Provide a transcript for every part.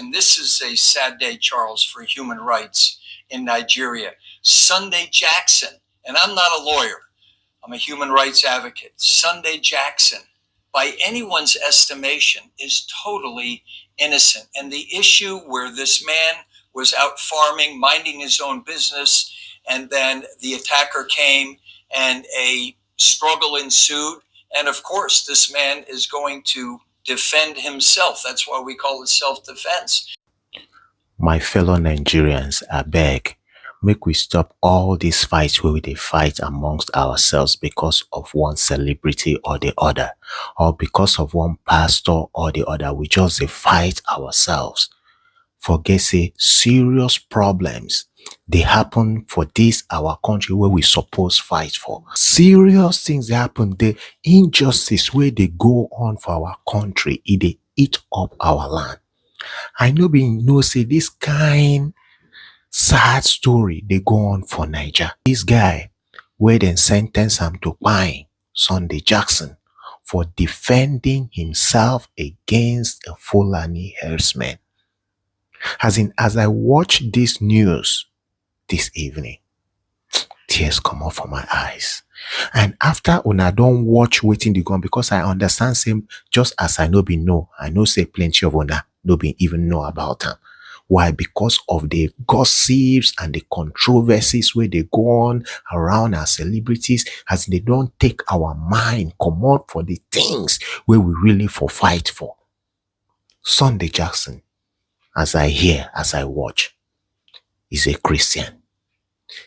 and this is a sad day, Charles, for human rights in Nigeria. Sunday Jackson, and I'm not a lawyer, I'm a human rights advocate. Sunday Jackson, by anyone's estimation, is totally innocent. And the issue where this man was out farming, minding his own business, and then the attacker came and a struggle ensued. And of course, this man is going to defend himself. That's why we call it self-defense. My fellow Nigerians, I beg, make we stop all these fights where they fight amongst ourselves because of one celebrity or the other, or because of one pastor or the other. We just fight ourselves. Forget say serious problems they happen for this our country where we suppose fight for. Serious things happen. The injustice where they go on for our country, they eat up our land. I know say this kind sad story they go on for Niger. This guy where then sentence him to pine Sunday Jackson for defending himself against a Fulani herdsman. As I watch this news this evening, tears come out from my eyes. And after una don't watch waiting the gun, because I understand same just as I know say plenty of una no be even know about them. Why? Because of the gossips and the controversies where they go on around our celebrities, as they don't take our mind come out for the things where we really for fight for. Sunday Jackson, as I watch, is a Christian.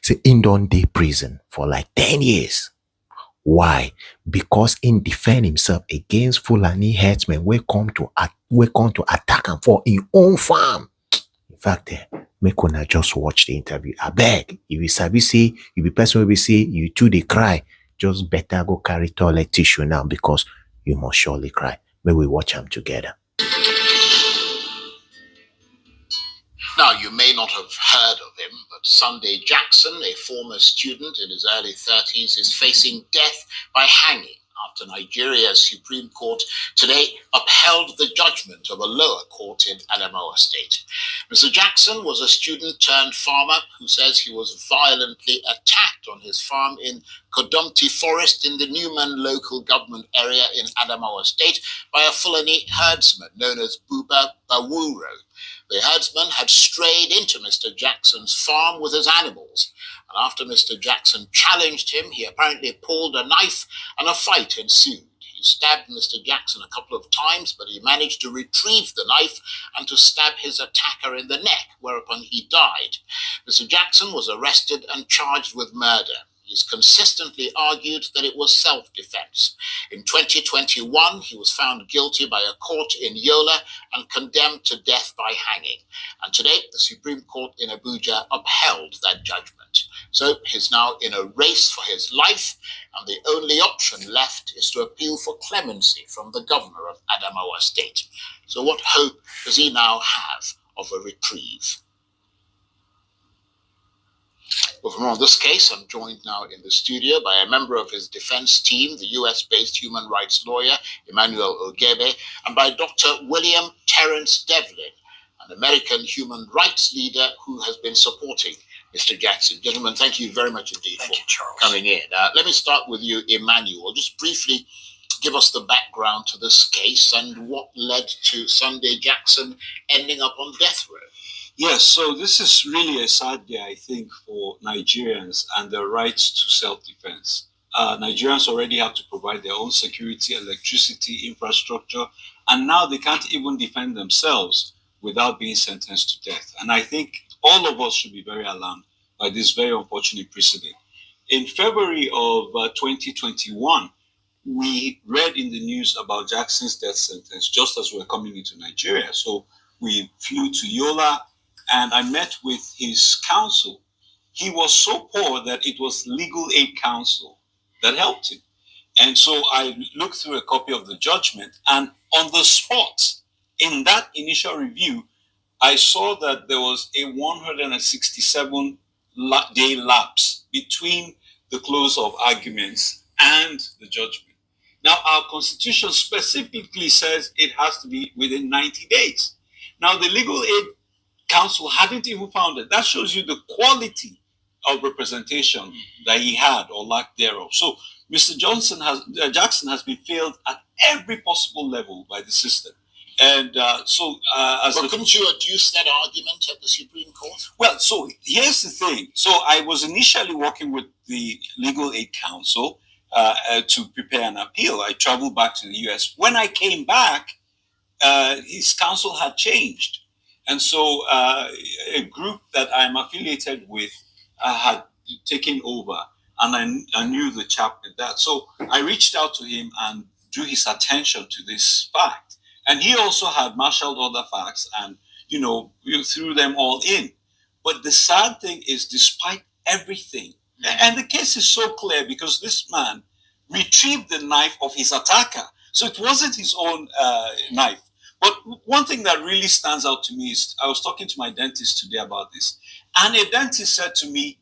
Say in don dey prison for like 10 years. Why? Because in defend himself against Fulani herdsmen we come to attack him for his own farm. In fact, make una just watch the interview. I beg, if you sabi say, you be person will be say you too they cry, just better go carry toilet tissue now because you must surely cry. May we watch them together. Now, you may not have heard of him, but Sunday Jackson, a former student in his early 30s, is facing death by hanging after Nigeria's Supreme Court today upheld the judgment of a lower court in Adamawa State. Mr. Jackson was a student turned farmer who says he was violently attacked on his farm in Kodomti Forest in the Newman local government area in Adamawa State by a Fulani herdsman known as Buba Bawuro. The herdsman had strayed into Mr. Jackson's farm with his animals, and after Mr. Jackson challenged him, he apparently pulled a knife and a fight ensued. He stabbed Mr. Jackson a couple of times, but he managed to retrieve the knife and to stab his attacker in the neck, whereupon he died. Mr. Jackson was arrested and charged with murder. He's consistently argued that it was self-defense. In 2021, he was found guilty by a court in Yola and condemned to death by hanging. And today, the Supreme Court in Abuja upheld that judgment. So he's now in a race for his life, and the only option left is to appeal for clemency from the governor of Adamawa State. So what hope does he now have of a reprieve? Well, for more on this case, I'm joined now in the studio by a member of his defense team, the US-based human rights lawyer, Emmanuel Ogebe, and by Dr. William Terence Devlin, an American human rights leader who has been supporting Mr. Jackson. Gentlemen, thank you very much indeed for coming in. Let me start with you, Emmanuel. Just briefly give us the background to this case and what led to Sunday Jackson ending up on death row. Yes, so this is really a sad day, I think, for Nigerians and their rights to self-defense. Nigerians already have to provide their own security, electricity, infrastructure, and now they can't even defend themselves without being sentenced to death. And I think all of us should be very alarmed by this very unfortunate precedent. In February of 2021, we read in the news about Jackson's death sentence just as we were coming into Nigeria. So we flew to Yola, and I met with his counsel. He was so poor that it was legal aid counsel that helped him. And so I looked through a copy of the judgment, and on the spot, in that initial review, I saw that there was a 167-day lapse between the close of arguments and the judgment. Now, our constitution specifically says it has to be within 90 days. Now, the Legal Aid Council hadn't even found it. That shows you the quality of representation that he had or lack thereof. So Mr. Jackson has been failed at every possible level by the system. And couldn't you adduce that argument at the Supreme Court? Well, so here's the thing. So I was initially working with the Legal Aid Council to prepare an appeal. I traveled back to the US. When I came back, his counsel had changed. And so a group that I'm affiliated with had taken over, and I knew the chap with that. So I reached out to him and drew his attention to this fact. And he also had marshaled other facts and, threw them all in. But the sad thing is, despite everything, and the case is so clear because this man retrieved the knife of his attacker. So it wasn't his own knife. But one thing that really stands out to me is, I was talking to my dentist today about this, and a dentist said to me,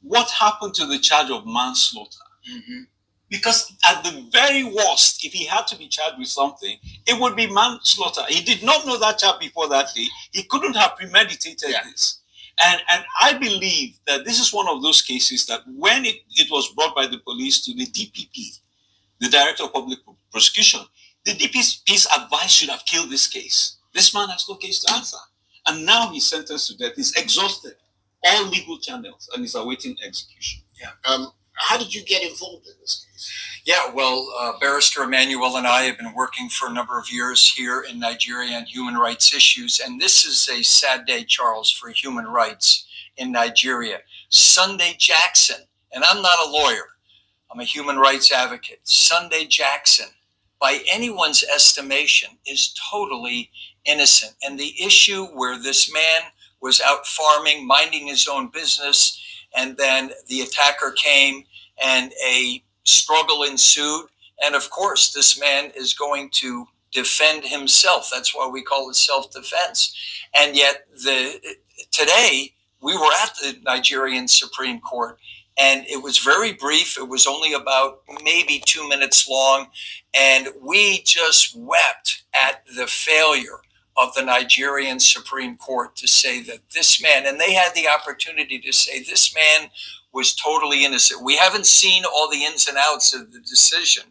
what happened to the charge of manslaughter? Mm-hmm. Because at the very worst, if he had to be charged with something, it would be manslaughter. He did not know that chap before that day. He couldn't have premeditated this. And I believe that this is one of those cases that when it was brought by the police to the DPP, the Director of Public Prosecution, the DPP's advice should have killed this case. This man has no case to answer. And now he's sentenced to death. He's exhausted all legal channels and is awaiting execution. Yeah. How did you get involved in this case? Yeah, well, Barrister Emmanuel and I have been working for a number of years here in Nigeria on human rights issues. And this is a sad day, Charles, for human rights in Nigeria. Sunday Jackson, and I'm not a lawyer, I'm a human rights advocate. Sunday Jackson, by anyone's estimation, is totally innocent. And the issue where this man was out farming, minding his own business, and then the attacker came and a struggle ensued. And of course, this man is going to defend himself. That's why we call it self-defense. And yet today we were at the Nigerian Supreme Court, and it was very brief. It was only about maybe 2 minutes long. And we just wept at the failure of the Nigerian Supreme Court to say that this man, and they had the opportunity to say this man was totally innocent. We haven't seen all the ins and outs of the decision,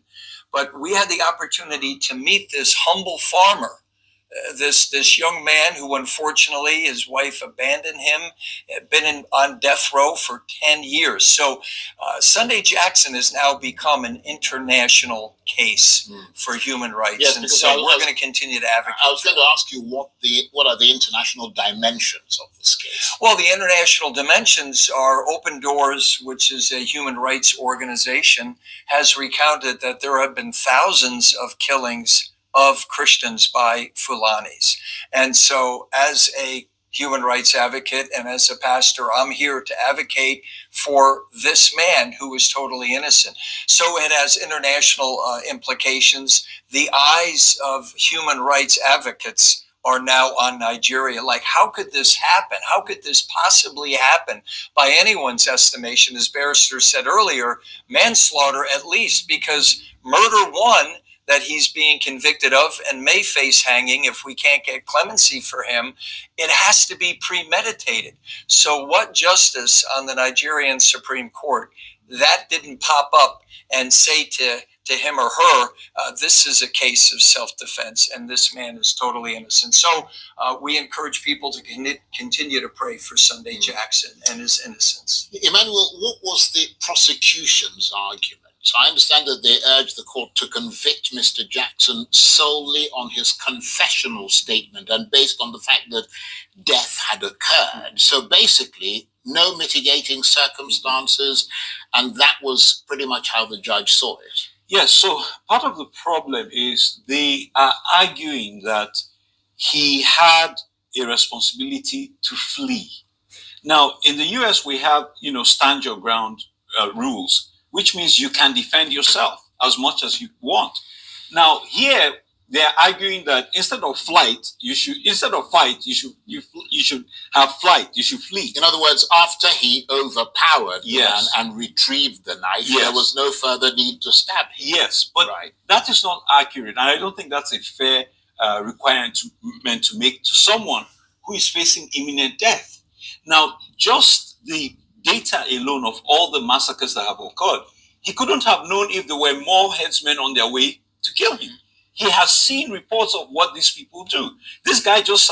but we had the opportunity to meet this humble farmer, this young man who unfortunately his wife abandoned him, had been on death row for 10 years. So Sunday Jackson has now become an international case for human rights. Yes, and so we're going to continue to advocate. I was going to ask you what are the international dimensions of this case? Well, the international dimensions are Open Doors, which is a human rights organization, has recounted that there have been thousands of killings of Christians by Fulanis. And so as a human rights advocate and as a pastor, I'm here to advocate for this man who is totally innocent. So it has international implications. The eyes of human rights advocates are now on Nigeria. Like, how could this happen? How could this possibly happen? By anyone's estimation, as Barrister said earlier, manslaughter at least, because murder one, that he's being convicted of and may face hanging if we can't get clemency for him, it has to be premeditated. So what justice on the Nigerian Supreme Court, that didn't pop up and say to him or her, this is a case of self-defense and this man is totally innocent. So we encourage people to continue to pray for Sunday Jackson and his innocence. Emmanuel, what was the prosecution's argument? So I understand that they urged the court to convict Mr. Jackson solely on his confessional statement and based on the fact that death had occurred. So basically, no mitigating circumstances, and that was pretty much how the judge saw it. Yes, so part of the problem is they are arguing that he had a responsibility to flee. Now, in the US, we have, stand your ground rules, which means you can defend yourself as much as you want. Now, here they're arguing that instead of fight, you should have flight. You should flee. In other words, after he overpowered the man and retrieved the knife, there was no further need to stab him. Yes, but that is not accurate, and I don't think that's a fair requirement to make to someone who is facing imminent death. Now, just the data alone of all the massacres that have occurred, he couldn't have known if there were more headsmen on their way to kill him. He has seen reports of what these people do. This guy just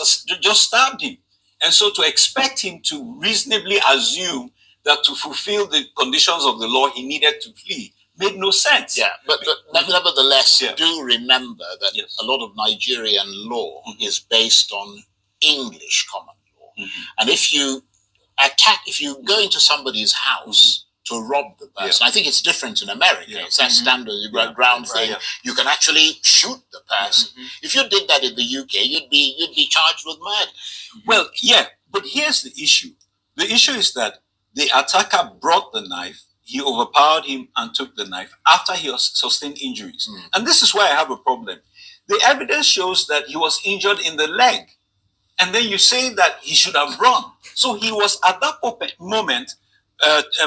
stabbed him. And so to expect him to reasonably assume that to fulfill the conditions of the law, he needed to flee made no sense. Yeah, but nevertheless, Yeah. do remember that Yes. a lot of Nigerian law is based on English common law. And if you go into somebody's house to rob the person, I think it's different in America. Yeah. It's that standard ground thing. Yeah. You can actually shoot the person. If you did that in the UK, you'd be charged with murder. Well, yeah, but here's the issue. The issue is that the attacker brought the knife, he overpowered him and took the knife after he sustained injuries. And this is why I have a problem. The evidence shows that he was injured in the leg. And then you say that he should have run. So he was at that moment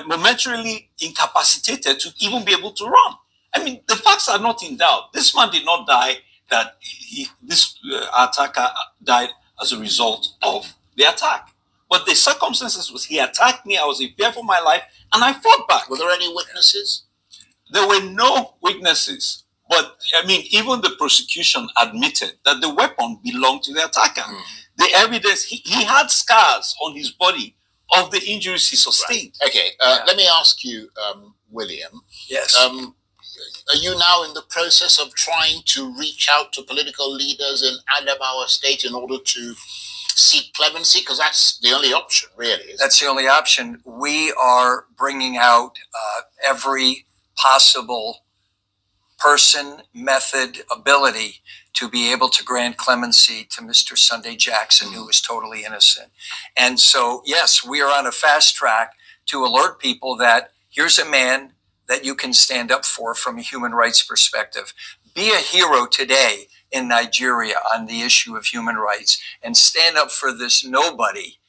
momentarily incapacitated to even be able to run. I mean, the facts are not in doubt. This man did not die, that this attacker died as a result of the attack. But the circumstances was he attacked me, I was in fear for my life, and I fought back. Were there any witnesses? There were no witnesses. But, I mean, even the prosecution admitted that the weapon belonged to the attacker. The evidence, he had scars on his body of the injuries he sustained. Right. Okay, let me ask you, William. Yes. Are you now in the process of trying to reach out to political leaders in Adamawa State in order to seek clemency? Because that's the only option, really. That's the only option. We are bringing out every possible person, method, ability to be able to grant clemency to Mr. Sunday Jackson, who was totally innocent. And so, yes, we are on a fast track to alert people that here's a man that you can stand up for from a human rights perspective. Be a hero today in Nigeria on the issue of human rights and stand up for this nobody,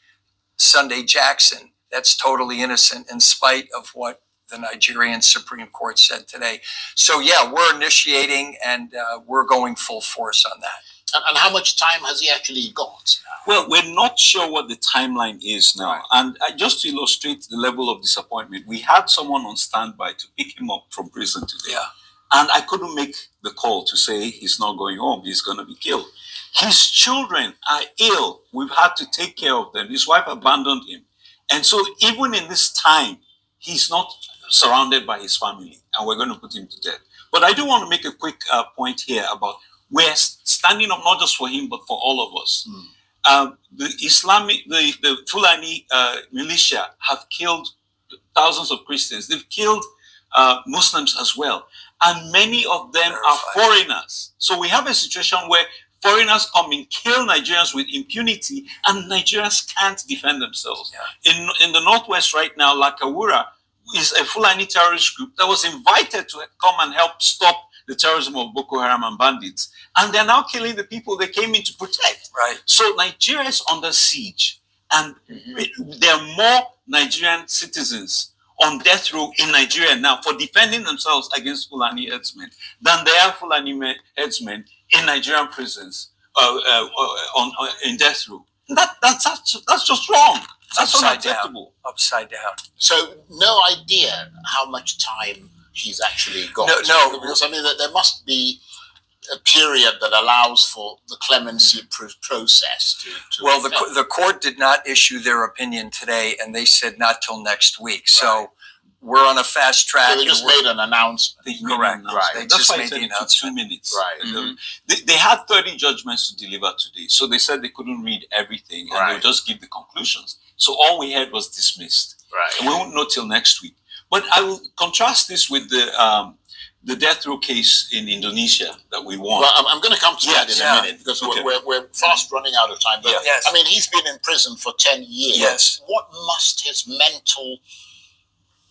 Sunday Jackson, that's totally innocent in spite of what the Nigerian Supreme Court said today. So, yeah, we're initiating and we're going full force on that. And how much time has he actually got? Well, we're not sure what the timeline is now. Right. And just to illustrate the level of disappointment, we had someone on standby to pick him up from prison today. Yeah. And I couldn't make the call to say he's not going home, he's going to be killed. His children are ill. We've had to take care of them. His wife abandoned him. And so even in this time, he's not surrounded by his family, and we're going to put him to death. But I do want to make a quick point here about we're standing up not just for him, but for all of us. The Fulani militia have killed thousands of Christians. They've killed Muslims as well. And many of them are foreigners. So we have a situation where foreigners come and kill Nigerians with impunity, and Nigerians can't defend themselves. Yeah. In the Northwest right now, Lakawura is a Fulani terrorist group that was invited to come and help stop the terrorism of Boko Haram and bandits. And they're now killing the people they came in to protect. Right. So Nigeria is under siege. And there are more Nigerian citizens on death row in Nigeria now for defending themselves against Fulani headsmen than there are Fulani headsmen in Nigerian prisons in death row. That's just wrong. That's unacceptable. Upside down. So no idea how much time he's actually got. No. Because I mean, there must be a period that allows for the clemency process to Well, the court did not issue their opinion today, and they said not till next week. So we're on a fast track. So they just made an announcement. Correct. Right. They That's just why made I said the it took 2 announcement. minutes. Right. They had 30 judgments to deliver today. So they said they couldn't read everything, and they'll just give the conclusions. So all we had was dismissed. Right. And we won't know till next week. But I will contrast this with the death row case in Indonesia that we won. Well, I'm going to come to that in a minute because Okay. we're fast running out of time. But Yes. I mean, he's been in prison for 10 years. Yes. What must his mental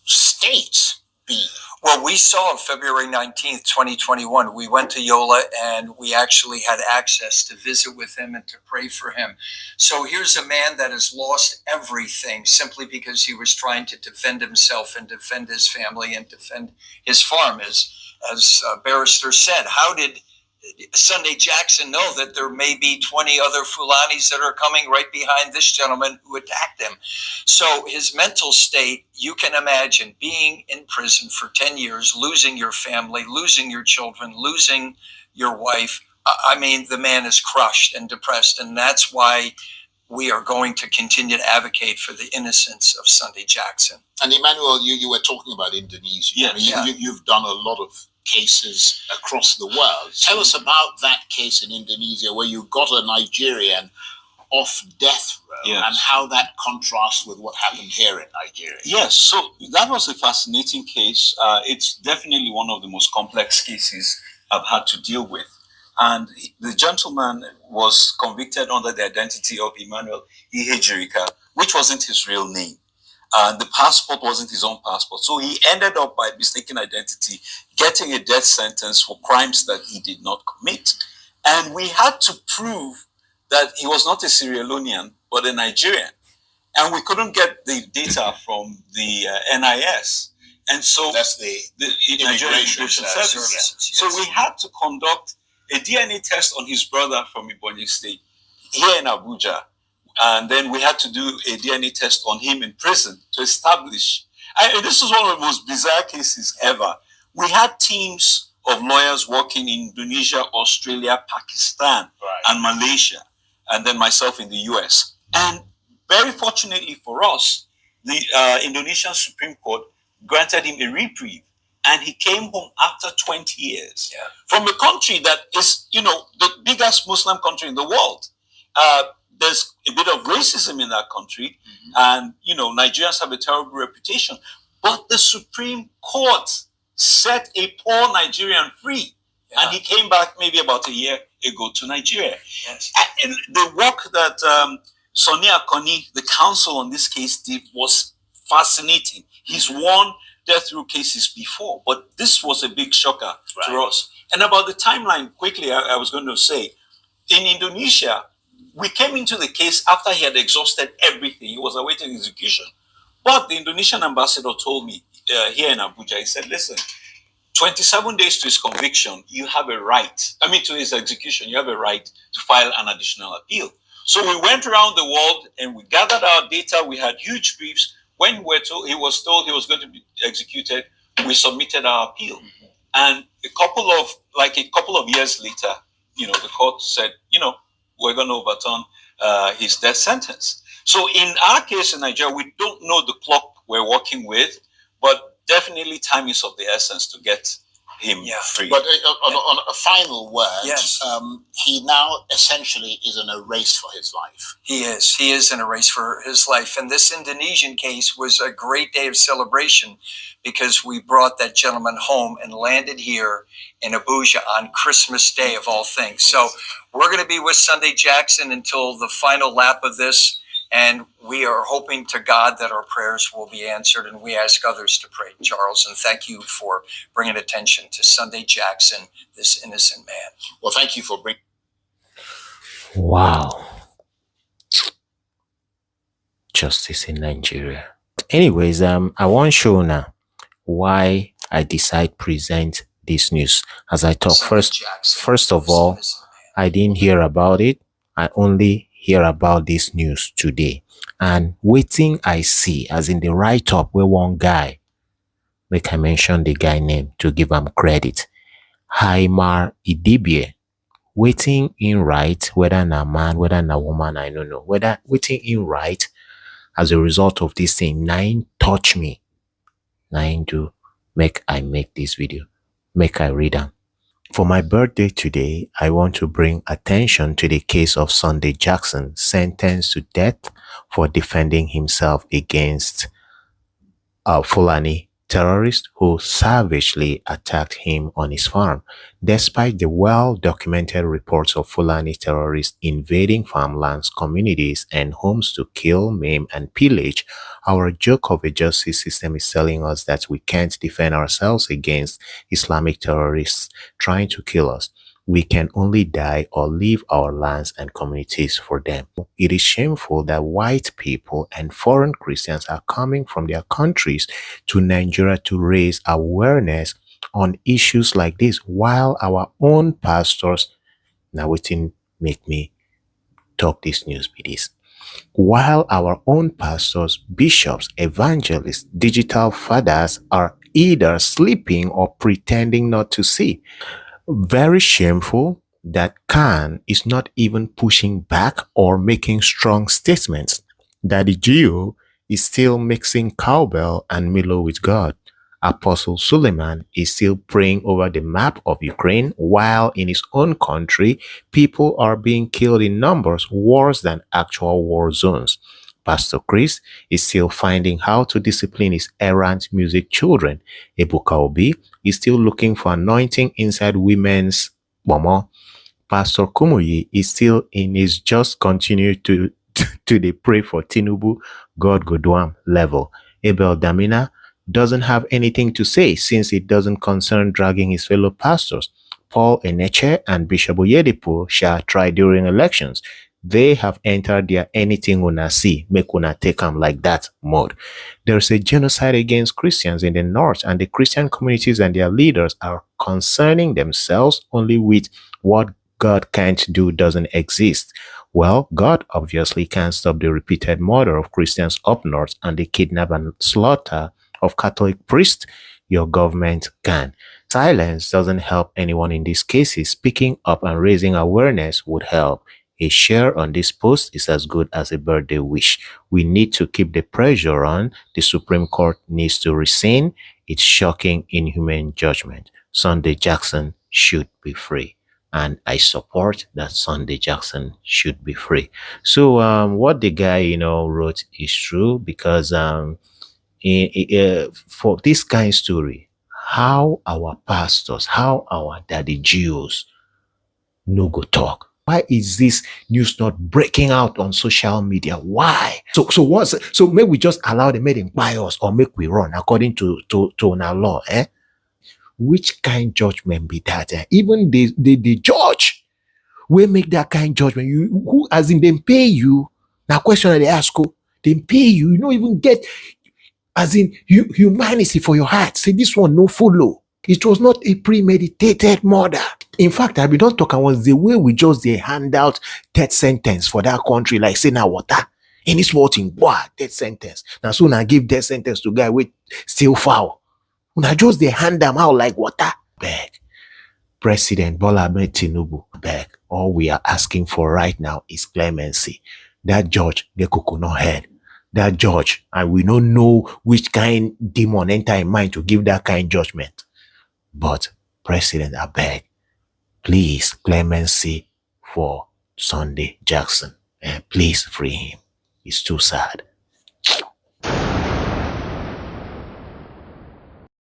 state be? Well, we saw on February 19th, 2021, we went to Yola and we actually had access to visit with him and to pray for him. So here's a man that has lost everything simply because he was trying to defend himself and defend his family and defend his farm. As Barrister said, how did Sunday Jackson know that there may be 20 other Fulanis that are coming right behind this gentleman who attacked them. So his mental state, you can imagine being in prison for 10 years, losing your family, losing your children, losing your wife. I mean, the man is crushed and depressed, and that's why we are going to continue to advocate for the innocence of Sunday Jackson. And Emmanuel, you were talking about Indonesia. Yes. I mean, you've done a lot of cases across the world. Tell us about that case in Indonesia where you got a Nigerian off death row, yes, and how that contrasts with what happened here in Nigeria. Yes, so that was a fascinating case. It's definitely one of the most complex cases I've had to deal with. And the gentleman was convicted under the identity of Emmanuel Ihejirika, which wasn't his real name. And the passport wasn't his own passport. So he ended up, by mistaken identity, getting a death sentence for crimes that he did not commit. And we had to prove that he was not a Sierra Leonean, but a Nigerian. And we couldn't get the data from the NIS. And so that's the Nigerian Immigration Service. Yes. So we had to conduct a DNA test on his brother from Ebonyi State here in Abuja. And then we had to do a DNA test on him in prison to establish. And this is one of the most bizarre cases ever. We had teams of lawyers working in Indonesia, Australia, Pakistan, and Malaysia, and then myself in the US. And very fortunately for us, the Indonesian Supreme Court granted him a reprieve. And he came home after 20 years from a country that is, the biggest Muslim country in the world. There's a bit of racism in that country, and Nigerians have a terrible reputation. But the Supreme Court set a poor Nigerian free, and he came back maybe about a year ago to Nigeria. Yes. And the work that Sonia Koni, the counsel on this case, did was fascinating. He's won death row cases before, but this was a big shocker to us. And about the timeline, quickly, I was going to say, in Indonesia, we came into the case after he had exhausted everything. He was awaiting execution. But the Indonesian ambassador told me here in Abuja, he said, listen, 27 days to his conviction, you have a right, to his execution, you have a right to file an additional appeal. So we went around the world and we gathered our data. We had huge briefs. When he was told he was going to be executed, we submitted our appeal. And a couple of years later, the court said, we're going to overturn his death sentence. So in our case in Nigeria, we don't know the clock we're working with, but definitely time is of the essence to get him free. But on a final word, yes. He now essentially is in a race for his life. He is in a race for his life. And this Indonesian case was a great day of celebration because we brought that gentleman home and landed here in Abuja on Christmas Day of all things. So we're going to be with Sunday Jackson until the final lap of this. And we are hoping to God that our prayers will be answered, and we ask others to pray, Charles. And thank you for bringing attention to Sunday Jackson, this innocent man. Well, thank you for bringing. Wow. Justice in Nigeria. Anyways, I want to show now why I decide present this news. As I talk first of all, I didn't hear about it. I only hear about this news today. And waiting I see, as in the write-up where one guy, make I mention the guy name to give him credit, Haimar Idibie, waiting in right, whether na man, whether na woman, I don't know, whether waiting in right, as a result of this thing, nine touch me, nine do, make I make this video, make I read them. For my birthday today, I want to bring attention to the case of Sunday Jackson, sentenced to death for defending himself against a Fulani terrorist who savagely attacked him on his farm. Despite the well-documented reports of Fulani terrorists invading farmlands, communities, and homes to kill, maim, and pillage, our joke of a justice system is telling us that we can't defend ourselves against Islamic terrorists trying to kill us. We can only die or leave our lands and communities for them. It is shameful that white people and foreign Christians are coming from their countries to Nigeria to raise awareness on issues like this while our own pastors, now wetin make me talk this news be this, while our own pastors, bishops, evangelists, digital fathers are either sleeping or pretending not to see. Very shameful that Khan is not even pushing back or making strong statements. Daddy Gio is still mixing cowbell and Milo with God. Apostle Suleiman is still praying over the map of Ukraine while in his own country people are being killed in numbers worse than actual war zones. Pastor Chris is still finding how to discipline his errant music children. Ebuka Obi is still looking for anointing inside women's momo. Pastor Kumuyi is still in his just continue to they pray for Tinubu, God go do am level. Abel Damina doesn't have anything to say since it doesn't concern dragging his fellow pastors. Paul Eneche and Bishop Oyedepo shall try during elections. They have entered their anything una see, make una take am like that mode. There's a genocide against Christians in the north, and the Christian communities and their leaders are concerning themselves only with what God can't do doesn't exist. Well, God obviously can't stop the repeated murder of Christians up north and the kidnap and slaughter of Catholic priests. Your government can. Silence doesn't help anyone in these cases. Speaking up and raising awareness would help. A share on this post is as good as a birthday wish. We need to keep the pressure on. The Supreme Court needs to rescind its shocking, inhumane judgment. Sunday Jackson should be free. And I support that Sunday Jackson should be free. So what the guy, wrote is true because for this kind of story, how our pastors, how our daddy Jews no go talk. Why is this news not breaking out on social media? Why? So maybe we just allow the maiden buy us or make we run according to our law, eh? Which kind judgment be that? Eh? Even the judge will make that kind judgment. You who as in them pay you. Now question that they ask you, they pay you. You don't even get as in humanity for your heart. Say this one no follow. It was not a premeditated murder. In fact, I be don't talk was the way we just they hand out death sentence for that country, like say now water. In this world in death sentence. Now soon I give death sentence to guy with still foul. When I just they hand them out like water. Beg. President Bola Ahmed Tinubu, beg. All we are asking for right now is clemency. That judge, the coconut head. That judge, and we don't know which kind demon enter in mind to give that kind judgment. But President, I beg, please clemency for Sunday Jackson, and please free him. It's too sad.